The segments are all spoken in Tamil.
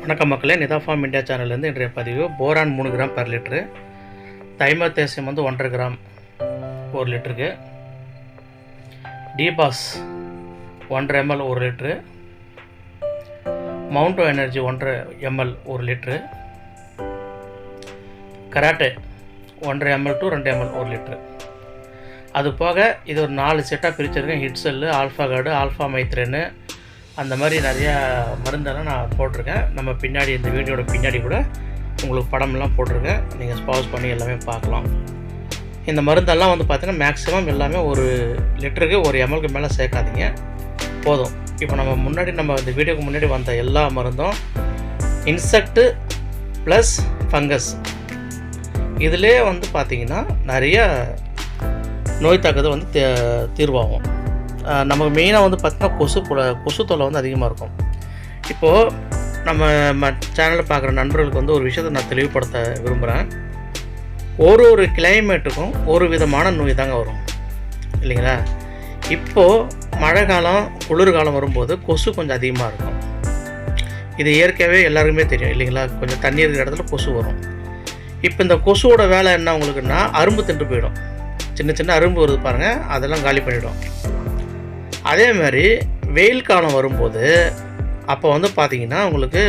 வணக்கம் மக்களே, நிதா ஃபார்ம் இந்தியா சேனல்லேருந்து இன்றைய பதிவு போரான் 3 கிராம் per லிட்டரு, தைமத்தேசியம் வந்து 1.5 கிராம் 1 லிட்டருக்கு, டிபாஸ் 1.5 ml 1 லிட்டரு, மவுண்டோ energy 1.5 ml 1 litre, karate 1.5 ml to 2 ml 1 litre. அது போக இது ஒரு 4 செட்டாக பிரிச்சிருக்கேன். ஹிட் செல்லு, ஆல்ஃபா கார்டு, ஆல்ஃபா மைத்ரேனு, அந்த மாதிரி நிறையா மருந்தெல்லாம் நான் போட்டிருக்கேன். நம்ம பின்னாடி இந்த வீடியோட பின்னாடி கூட உங்களுக்கு படமெல்லாம் போட்டிருக்கேன். நீங்கள் பாஸ் பண்ணி எல்லாமே பார்க்கலாம். இந்த மருந்தெல்லாம் வந்து பார்த்திங்கன்னா மேக்ஸிமம் எல்லாமே 1 லிட்டருக்கு 1 ml மேலே சேர்க்காதீங்க, போதும். இப்போ நம்ம இந்த வீடியோக்கு முன்னாடி வந்த எல்லா மருந்தும் இன்செக்ட்டு ப்ளஸ் ஃபங்கஸ். இதிலே வந்து பார்த்திங்கன்னா நிறைய நோய் தாக்குதல் வந்து தீர்வாகும். நமக்கு மெயினாக வந்து பார்த்திங்கன்னா கொசு தொல்லை வந்து அதிகமாக இருக்கும். இப்போது நம்ம சேனலில் பார்க்குற நண்பர்களுக்கு வந்து ஒரு விஷயத்தை நான் தெளிவுபடுத்த விரும்புகிறேன். ஒரு கிளைமேட்டுக்கும் ஒரு விதமான நோய் தாங்க வரும், இல்லைங்களா? இப்போது மழை காலம், குளிர்காலம் வரும்போது கொசு கொஞ்சம் அதிகமாக இருக்கும். இது இயற்கையாகவே எல்லாருக்குமே தெரியும், இல்லைங்களா? கொஞ்சம் தண்ணி இருக்கிற இடத்துல கொசு வரும். இப்போ இந்த கொசுவோட வேலை என்ன உங்களுக்குன்னா, அரும்பு தின்று போயிடும். சின்ன சின்ன அரும்பு வருது பாருங்கள், அதெல்லாம் காலி பண்ணிவிடும். அதே மாதிரி வெயில் காலம் வரும்போது அப்போ வந்து பார்த்திங்கன்னா உங்களுக்கு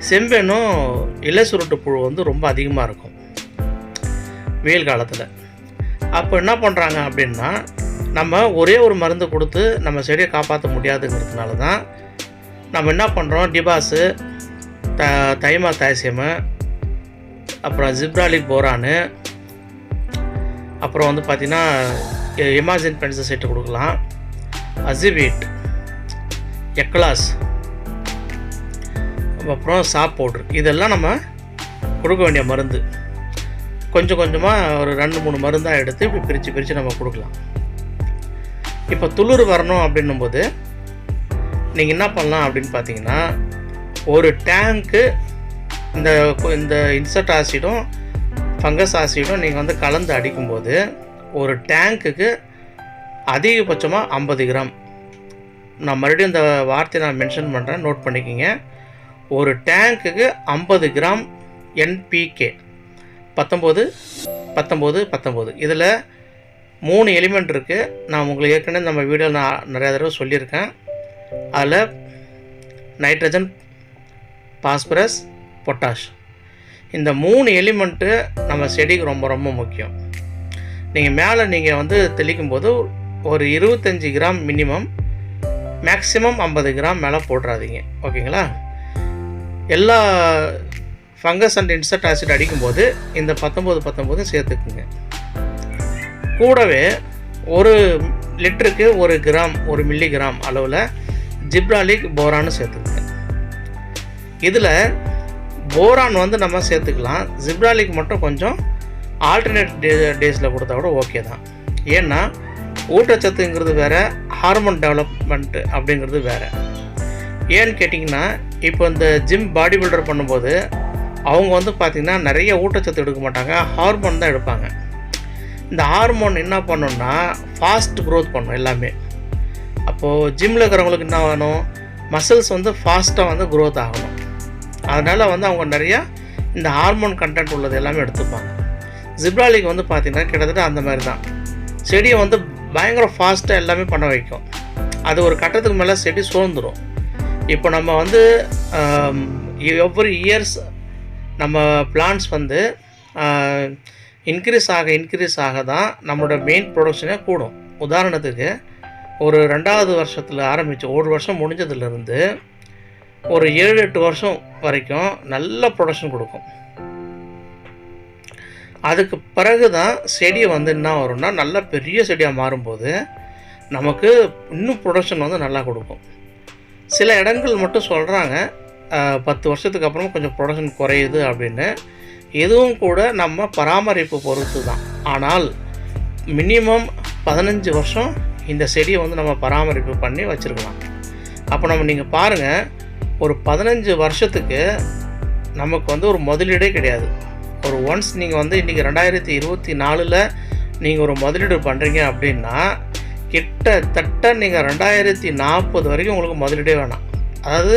செம்பெனும் இலை சுருட்டு புழு வந்து ரொம்ப அதிகமாக இருக்கும் வெயில் காலத்தில். அப்போ என்ன பண்ணுறாங்க அப்படின்னா, நம்ம ஒரே ஒரு மருந்து கொடுத்து நம்ம செடியை காப்பாற்ற முடியாதுங்கிறதுனால தான் நம்ம என்ன பண்ணுறோம், டிபாஸு, தைமத்தேசியமு, அப்புறம் ஜிப்ராலிக் போரானு, அப்புறம் வந்து பார்த்திங்கன்னா இமாஜின் பென்சிசைட்டு கொடுக்கலாம், அசிபீட், எக்லாஸ், அப்புறம் சாப் பவுட்ரு, இதெல்லாம் நம்ம கொடுக்க வேண்டிய மருந்து. கொஞ்சம் கொஞ்சமாக ஒரு 2-3 மருந்தாக எடுத்து இப்படி பிரித்து நம்ம கொடுக்கலாம். இப்போ துளிர் வரணும் அப்படின்னும்போது நீங்கள் என்ன பண்ணலாம் அப்படின்னு பார்த்தீங்கன்னா, ஒரு டேங்க்கு இந்த இன்செக்ட் ஆசிடும் ஃபங்கஸ் ஆசிடும் நீங்கள் வந்து கலந்து அடிக்கும்போது ஒரு டேங்க்குக்கு அதிகபட்சமாக 50 கிராம். நான் மறுபடியும் இந்த வார்த்தையை நான் மென்ஷன் பண்ணுறேன், நோட் பண்ணிக்கிங்க. ஒரு டேங்க்குக்கு 50 கிராம் NPK 19. இதில் 3 எலிமெண்ட் இருக்குது. நான் உங்களுக்கு ஏற்கனவே நம்ம வீடியோவில் நான் நிறையா தடவை சொல்லியிருக்கேன். அதில் நைட்ரஜன், பாஸ்பரஸ், பொட்டாஷ், இந்த 3 எலிமெண்ட்டு நம்ம செடிக்கு ரொம்ப ரொம்ப முக்கியம். நீங்கள் வந்து தெளிக்கும் போது ஒரு 25 கிராம் மினிமம், மேக்ஸிமம் 50 கிராம் மேலே போடுறாதீங்க, ஓகேங்களா? எல்லா ஃபங்கஸ் அண்ட் இன்செக்ட் ஆசிட் அடிக்கும்போது இந்த 19 சேர்த்துக்குங்க. கூடவே 1 லிட்டருக்கு 1 கிராம் 1 மில்லிகிராம் அளவில் ஜிப்ராலிக் போரான்னு சேர்த்துக்குங்க. இதில் போரான் வந்து நம்ம சேர்த்துக்கலாம், ஜிப்ராலிக் மட்டும் கொஞ்சம் ஆல்டர்னேட் டேஸில் கொடுத்தா கூட ஓகே தான். ஏன்னா ஊட்டச்சத்துங்கிறது வேறு, ஹார்மோன் டெவலப்மெண்ட்டு அப்படிங்கிறது வேறு. ஏன்னு கேட்டிங்கன்னா, இப்போ இந்த ஜிம் பாடி பில்டர் பண்ணும்போது அவங்க வந்து பார்த்திங்கன்னா நிறைய ஊட்டச்சத்து எடுக்க மாட்டாங்க, ஹார்மோன் தான் எடுப்பாங்க. இந்த ஹார்மோன் என்ன பண்ணணுன்னா ஃபாஸ்ட் க்ரோத் பண்ணும் எல்லாமே. அப்போது ஜிம்மில் இருக்கிறவங்களுக்கு என்ன வேணும், மசில்ஸ் வந்து ஃபாஸ்ட்டாக வந்து க்ரோத் ஆகணும். அதனால் வந்து அவங்க நிறையா இந்த ஹார்மோன் கண்டென்ட் உள்ளது எல்லாமே எடுத்துப்பாங்க. ஜிப்ராலிக் வந்து பார்த்திங்கன்னா கிட்டத்தட்ட அந்த மாதிரி தான், செடியை வந்து பயங்கர ஃபாஸ்ட்டாக எல்லாமே பண்ண வைக்கும். அது ஒரு கட்டத்துக்கு மேலே செடி சோர்ந்துடும். இப்போ நம்ம வந்து எவ்ரி இயர்ஸ் நம்ம பிளான்ஸ் வந்து இன்க்ரீஸ் ஆக தான் நம்மளோட மெயின் ப்ரொடக்ஷனே கூடும். உதாரணத்துக்கு ஒரு 2வது வருஷத்தில் ஆரம்பித்து 1 வருஷம் முடிஞ்சதுலேருந்து ஒரு 7-8 வருஷம் வரைக்கும் நல்ல ப்ரொடக்ஷன் கொடுக்கும். அதுக்கு பிறகு தான் செடியை வந்து என்ன வரும்னா, நல்ல பெரிய செடியாக மாறும்போது நமக்கு இன்னும் ப்ரொடக்ஷன் வந்து நல்லா கொடுக்கும். சில இடங்கள் மட்டும் சொல்கிறாங்க 10 வருஷத்துக்கு அப்புறம் கொஞ்சம் ப்ரொடக்ஷன் குறையுது அப்படின்னு. இதுவும் கூட நம்ம பராமரிப்பு பொறுத்து தான். ஆனால் மினிமம் 15 வருஷம் இந்த செடியை வந்து நம்ம பராமரிப்பு பண்ணி வச்சுருக்கலாம். அப்போ நீங்கள் பாருங்கள், ஒரு 15 வருஷத்துக்கு நமக்கு வந்து ஒரு முதலீடே கிடையாது. ஒரு ஒன்ஸ் நீங்கள் வந்து இன்றைக்கி 2024 நீங்கள் ஒரு முதலீடு பண்ணுறீங்க அப்படின்னா கிட்டத்தட்ட நீங்கள் 2040 வரைக்கும் உங்களுக்கு முதலீடே வேணாம். அதாவது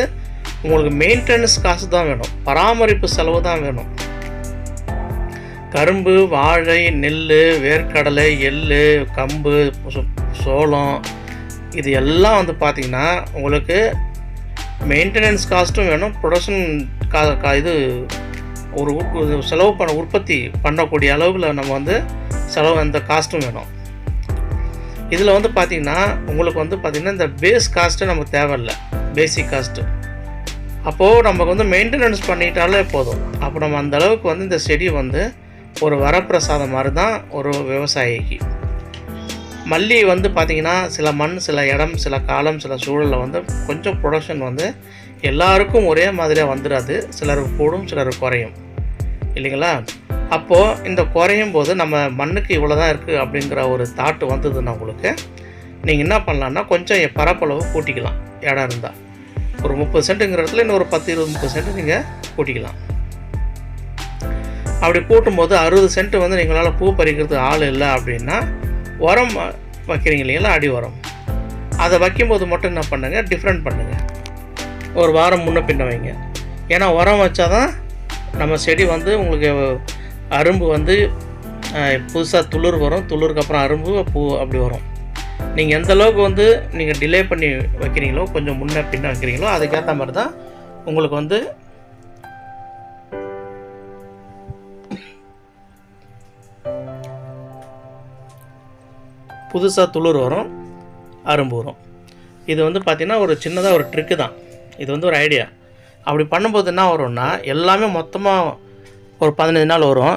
உங்களுக்கு மெயின்டெனன்ஸ் காசு தான் வேணும், பராமரிப்பு செலவு தான் வேணும். கரும்பு, வாழை, நெல், வேர்க்கடலை, எள், கம்பு, சோளம் இது எல்லாம் வந்து பார்த்திங்கன்னா உங்களுக்கு மெயின்டெனன்ஸ் காஸ்ட்டும் வேணும், ப்ரொடக்ஷன் இது ஒரு செலவு பண்ண உற்பத்தி பண்ணக்கூடிய அளவில் நம்ம வந்து செலவு அந்த காஸ்ட்டும் வேணும். இதில் வந்து பார்த்திங்கன்னா உங்களுக்கு வந்து பார்த்திங்கன்னா இந்த பேஸ் காஸ்ட்டு நமக்கு தேவையில்லை, பேசிக் காஸ்ட்டு. அப்போது நமக்கு வந்து மெயின்டெனன்ஸ் பண்ணிட்டாலே போதும். அப்போ நம்ம அந்தளவுக்கு வந்து இந்த செடி வந்து ஒரு வரப்பிரசாதம் மாதிரி தான் ஒரு விவசாயிக்கு. மல்லி வந்து பார்த்திங்கன்னா சில மண், சில இடம், சில காலம், சில சூழலில் வந்து கொஞ்சம் ப்ரொடக்ஷன் வந்து எல்லாருக்கும் ஒரே மாதிரியாக வந்துடாது. சிலருக்கு கூடும், சிலருக்கு குறையும் இல்லைங்களா? அப்போது இந்த குறையும் போது நம்ம மண்ணுக்கு இவ்வளோ தான் இருக்குது அப்படிங்கிற ஒரு தாட்டு வந்ததுன்னா உங்களுக்கு நீங்கள் என்ன பண்ணலான்னா கொஞ்சம் பரப்பளவு கூட்டிக்கலாம். இடம் இருந்தால் ஒரு 30 சென்ட்டுங்கிற இடத்துல இன்னும் ஒரு 10-20-30 சென்ட் நீங்கள் கூட்டிக்கலாம். அப்படி கூட்டும்போது 60 சென்ட் வந்து நீங்களால் பூ பறிக்கிறதுக்கு ஆள் இல்லை அப்படின்னா உரம் வைக்கிறீங்க இல்லைங்களா, அடி உரம், அதை வைக்கும்போது மட்டும் என்ன பண்ணுங்கள், டிஃப்ரெண்ட் பண்ணுங்கள். ஒரு வாரம் முன்ன பின்ன வைங்க. ஏன்னா உரம் வச்சா தான் நம்ம செடி வந்து உங்களுக்கு அரும்பு வந்து புதுசாக துளிர் வரும், துளிருக்கு அப்புறம் அரும்பு, பூ அப்படி வரும். நீங்கள் எந்த அளவுக்கு வந்து நீங்கள் டிலே பண்ணி வைக்கிறீங்களோ, கொஞ்சம் முன்ன பின்ன வைக்கிறீங்களோ அதுக்கேற்ற மாதிரி தான் உங்களுக்கு வந்து புதுசாக துளிர் வரும், அரும்பு வரும். இது வந்து பார்த்திங்கன்னா ஒரு சின்னதாக ஒரு ட்ரிக்கு தான். இது வந்து ஒரு ஐடியா. அப்படி பண்ணும்போது என்ன வரும்னா எல்லாமே மொத்தமாக ஒரு 15 நாள் வரும்,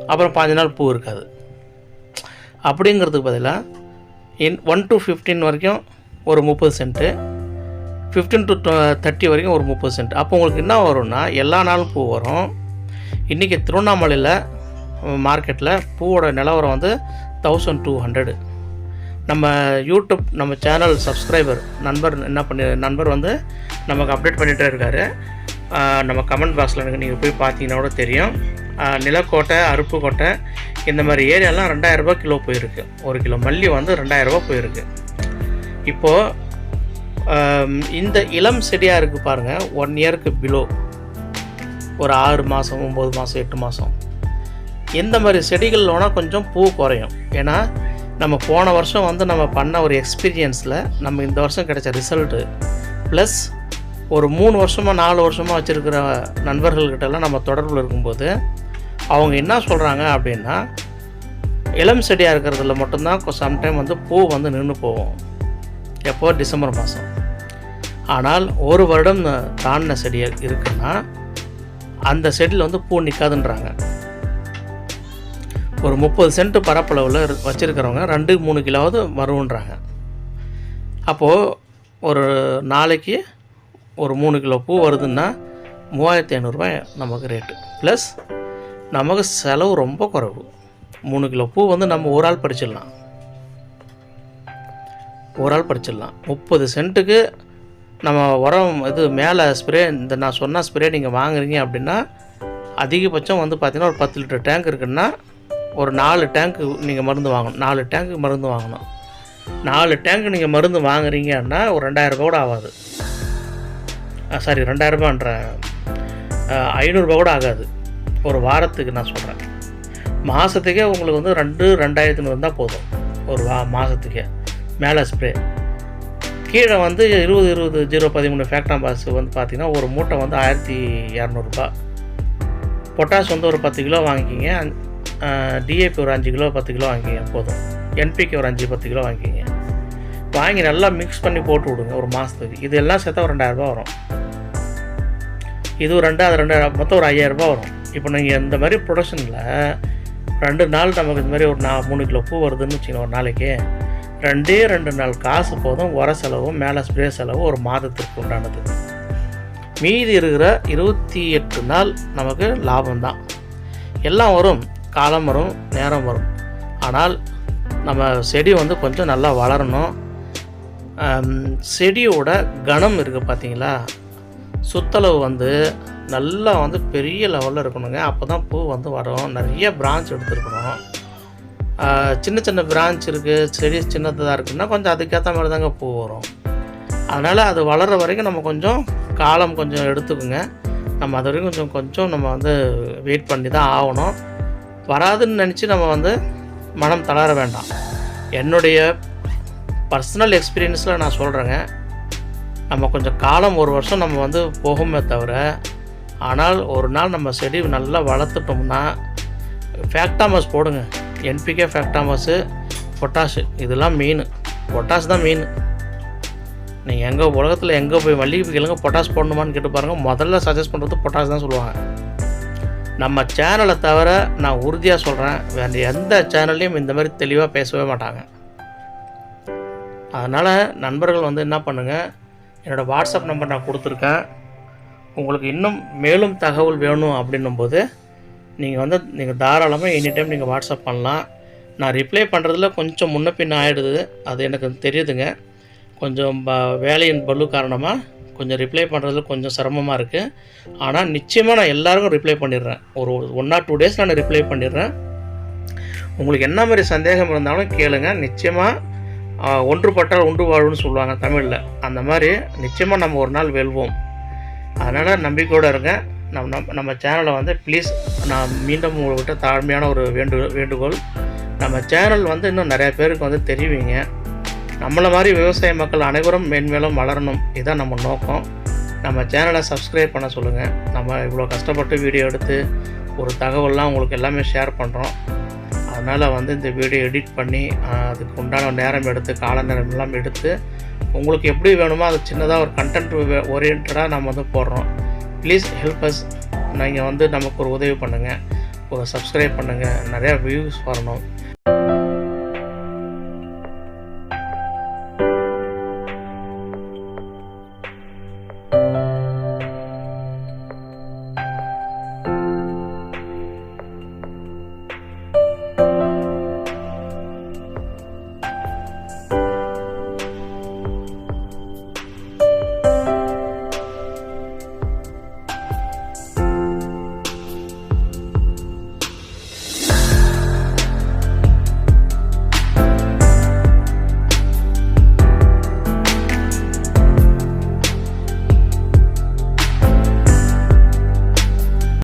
அப்புறம் 15 நாள் பூ இருக்காது. அப்படிங்கிறதுக்கு பதிலாக 1 to 15 வரைக்கும் ஒரு 30 சென்ட்டு, 15 to 30 வரைக்கும் ஒரு 30 சென்ட். அப்போ உங்களுக்கு என்ன வரும்னா எல்லா நாளும் பூ வரும். இன்றைக்கி திருவண்ணாமலையில் மார்க்கெட்டில் பூவோட நிலவரம் வந்து 1200. நம்ம யூடியூப் நம்ம சேனல் சப்ஸ்கிரைபர் நண்பர் வந்து நமக்கு அப்டேட் பண்ணிகிட்டே இருக்கார். நம்ம கமெண்ட் பாக்ஸில் எனக்கு நீங்கள் போய் பார்த்தீங்கன்னா கூட தெரியும். நிலக்கோட்டை, அருப்புக்கோட்டை இந்த மாதிரி ஏரியாலாம் 2000 ரூபா கிலோ போயிருக்கு. ஒரு கிலோ மல்லி வந்து 2000 ரூபா போயிருக்கு. இப்போது இந்த இளம் செடியாக இருக்குது பாருங்கள், 1 இயருக்கு பிலோ, ஒரு 6 மாதம், 9 மாதம், 8 மாதம் இந்த மாதிரி செடிகள் வேணால் கொஞ்சம் பூ குறையும். ஏன்னா நம்ம போன வருஷம் வந்து நம்ம பண்ண ஒரு எக்ஸ்பீரியன்ஸில் நம்ம இந்த வருஷம் கிடைச்ச ரிசல்ட்டு ப்ளஸ் ஒரு 3 வருஷமாக 4 வருஷமாக வச்சுருக்கிற நண்பர்கள்கிட்டலாம் நம்ம தொடர்பில் இருக்கும்போது அவங்க என்ன சொல்கிறாங்க அப்படின்னா, இளம் செடியாக இருக்கிறதுல மட்டும்தான் சம்டைம் வந்து பூ வந்து நின்று போகும். எப்போ? டிசம்பர் மாதம். ஆனால் ஒரு வருடம் தாண்டின செடி இருக்குன்னா அந்த செடியில் வந்து பூ நிற்காதுன்றாங்க. ஒரு 30 சென்ட் பரப்பளவில் வச்சுருக்கிறவங்க 2-3 கிலோவாவது வருன்றாங்க. அப்போது ஒரு நாளைக்கு ஒரு 3 கிலோ பூ வருதுன்னா 3500 ரூபாய் நமக்கு ரேட்டு. ப்ளஸ் நமக்கு செலவு ரொம்ப குறைவு. 3 கிலோ பூ வந்து நம்ம ஒரு ஆள் பறிச்சிடலாம். 30 சென்ட்டுக்கு நம்ம உரம் இது மேலே ஸ்ப்ரே, இந்த நான் சொன்ன ஸ்ப்ரே நீங்கள் வாங்குறீங்க அப்படின்னா அதிகபட்சம் வந்து பார்த்திங்கன்னா ஒரு 10 லிட்டர் டேங்க் இருக்குன்னா ஒரு 4 டேங்க்கு நீங்கள் மருந்து வாங்கணும். 4 டேங்க்கு மருந்து வாங்கணும். 4 டேங்க்கு நீங்கள் மருந்து வாங்குறீங்கன்னா ஒரு 2000 ரூபா கூட ஆகாது. 2000 ரூபான்ற 500 ரூபா கூட ஆகாது. ஒரு வாரத்துக்கு நான் சொல்கிறேன். மாதத்துக்கே உங்களுக்கு வந்து 2500 இருந்தால் போதும். ஒரு மாதத்துக்கே மேலே ஸ்ப்ரே. கீழே வந்து 20-013 ஃபேக்டாம்பாஸ் வந்து பார்த்திங்கன்னா ஒரு மூட்டை வந்து 1200 ரூபா. பொட்டாஷ் வந்து ஒரு 10 கிலோ வாங்கிக்கிங்க. டிஏபி ஒரு 5 கிலோ 10 கிலோ வாங்கிக்கிங்க போதும். என்பிக்கு ஒரு 5-10 கிலோ வாங்கிக்கிங்க. வாங்கி நல்லா மிக்ஸ் பண்ணி போட்டு விடுங்க ஒரு மாதத்துக்கு. இது எல்லாம் சேர்த்தா ஒரு 2000 ரூபா வரும். இது ஒரு 2000 மொத்தம் ஒரு 5000 ரூபா வரும். இப்போ நீங்கள் இந்த மாதிரி ப்ரொடக்ஷனில் 2 நாள் நமக்கு இந்த மாதிரி ஒரு 3 கிலோ பூ வருதுன்னு வச்சுக்கோங்க ஒரு நாளைக்கு. 2 நாள் காசு போதும். உர செலவும் மேலே ஸ்ப்ரே செலவு ஒரு மாதத்திற்கு உண்டானது. மீதி இருக்கிற 28 நாள் நமக்கு லாபம்தான். எல்லாம் வரும், காலம் வரும், நேரம் வரும். ஆனால் நம்ம செடி வந்து கொஞ்சம் நல்லா வளரணும். செடியோட கணம் இருக்குது பார்த்தீங்களா, சுத்தளவு வந்து நல்லா வந்து பெரிய லெவலில் இருக்கணுங்க. அப்போ தான் பூ வந்து வரும். நிறைய பிரான்ச் எடுத்துருக்கணும். சின்ன சின்ன பிரான்ச் இருக்குது, செடி சின்னதாக இருக்குன்னா கொஞ்சம் அதுக்கேற்ற மாதிரி தாங்க பூ வரும். அதனால் அது வளர்கிற வரைக்கும் நம்ம கொஞ்சம் காலம் கொஞ்சம் எடுத்துக்குங்க. நம்ம அது வரைக்கும் கொஞ்சம் நம்ம வந்து வெயிட் பண்ணி தான் ஆகணும். வராதுன்னு நினச்சி நம்ம வந்து மனம் தளர வேண்டாம். என்னுடைய பர்சனல் எக்ஸ்பீரியன்ஸில் நான் சொல்கிறேங்க, நம்ம கொஞ்சம் காலம் 1 வருஷம் நம்ம வந்து போகுமே தவிர, ஆனால் ஒரு நாள் நம்ம செடி நல்லா வளர்த்துட்டோம்னா ஃபேக்டாமஸ் போடுங்க. NPK, ஃபேக்டாமஸு, பொட்டாஷு, இதெல்லாம் மெயின். பொட்டாஷ் தான் மெயின். நீங்கள் எங்கே உலகத்தில் எங்கே போய் மல்லிகைப்பூ கேளுங்க, பொட்டாஷ் போடணுமான்னு கேட்டு பாருங்கள். முதல்ல சஜஸ்ட் பண்ணுறது பொட்டாஷ் தான் சொல்லுவாங்க. நம்ம சேனலை தவிர நான் உறுதியாக சொல்கிறேன், வேறு எந்த சேனல்லையும் இந்த மாதிரி தெளிவாக பேசவே மாட்டாங்க. அதனால் நண்பர்கள் வந்து என்ன பண்ணுங்கள், என்னோடய வாட்ஸ்அப் நம்பர் நான் கொடுத்துருக்கேன். உங்களுக்கு இன்னும் மேலும் தகவல் வேணும் அப்படின்னும்போது நீங்கள் தாராளமாக எனி டைம் நீங்கள் வாட்ஸ்அப் பண்ணலாம். நான் ரிப்ளை பண்ணுறதுல கொஞ்சம் முன்ன பின்ன ஆகிடுது, அது எனக்கு தெரியுதுங்க. கொஞ்சம் வேலையின் பளு காரணமாக கொஞ்சம் ரிப்ளை பண்ணுறதுல கொஞ்சம் சிரமமாக இருக்குது. ஆனால் நிச்சயமாக நான் எல்லாருக்கும் ரிப்ளை பண்ணிடுறேன். ஒரு 1 or 2 days நான் ரிப்ளை பண்ணிடுறேன். உங்களுக்கு என்ன மாதிரி சந்தேகம் இருந்தாலும் கேளுங்க. நிச்சயமாக ஒன்றுபட்டால் உண்டு வாழ்வுன்னு சொல்லுவாங்க தமிழில். அந்த மாதிரி நிச்சயமாக நம்ம ஒரு நாள் வெல்வோம். அதனால் நம்பிக்கையோடு இருங்க. நம்ம சேனலை வந்து ப்ளீஸ், நான் மீண்டும் உங்கள்கிட்ட தாழ்மையான ஒரு வேண்டுகோள், நம்ம சேனல் வந்து இன்னும் நிறையா பேருக்கு வந்து தெரிவிங்க. நம்மளை மாதிரி விவசாய மக்கள் அனைவரும் மேன்மேலும் வளரணும், இதுதான் நம்ம நோக்கம். நம்ம சேனலை சப்ஸ்கிரைப் பண்ண சொல்லுங்கள். நம்ம இவ்வளோ கஷ்டப்பட்டு வீடியோ எடுத்து ஒரு தகவல்லாம் உங்களுக்கு எல்லாமே ஷேர் பண்ணுறோம். அதனால் வந்து இந்த வீடியோ எடிட் பண்ணி அதுக்கு உண்டான நேரம் எடுத்து, கால நேரம் எல்லாம் எடுத்து உங்களுக்கு எப்படி வேணுமோ அது சின்னதாக ஒரு கண்டென்ட் ஓரியன்டாக நம்ம வந்து போடுறோம். Please help us. நீங்கள் வந்து நமக்கு ஒரு உதவி பண்ணுங்கள், ஒரு சப்ஸ்கிரைப் பண்ணுங்கள், நிறையா வியூஸ் வரணும்.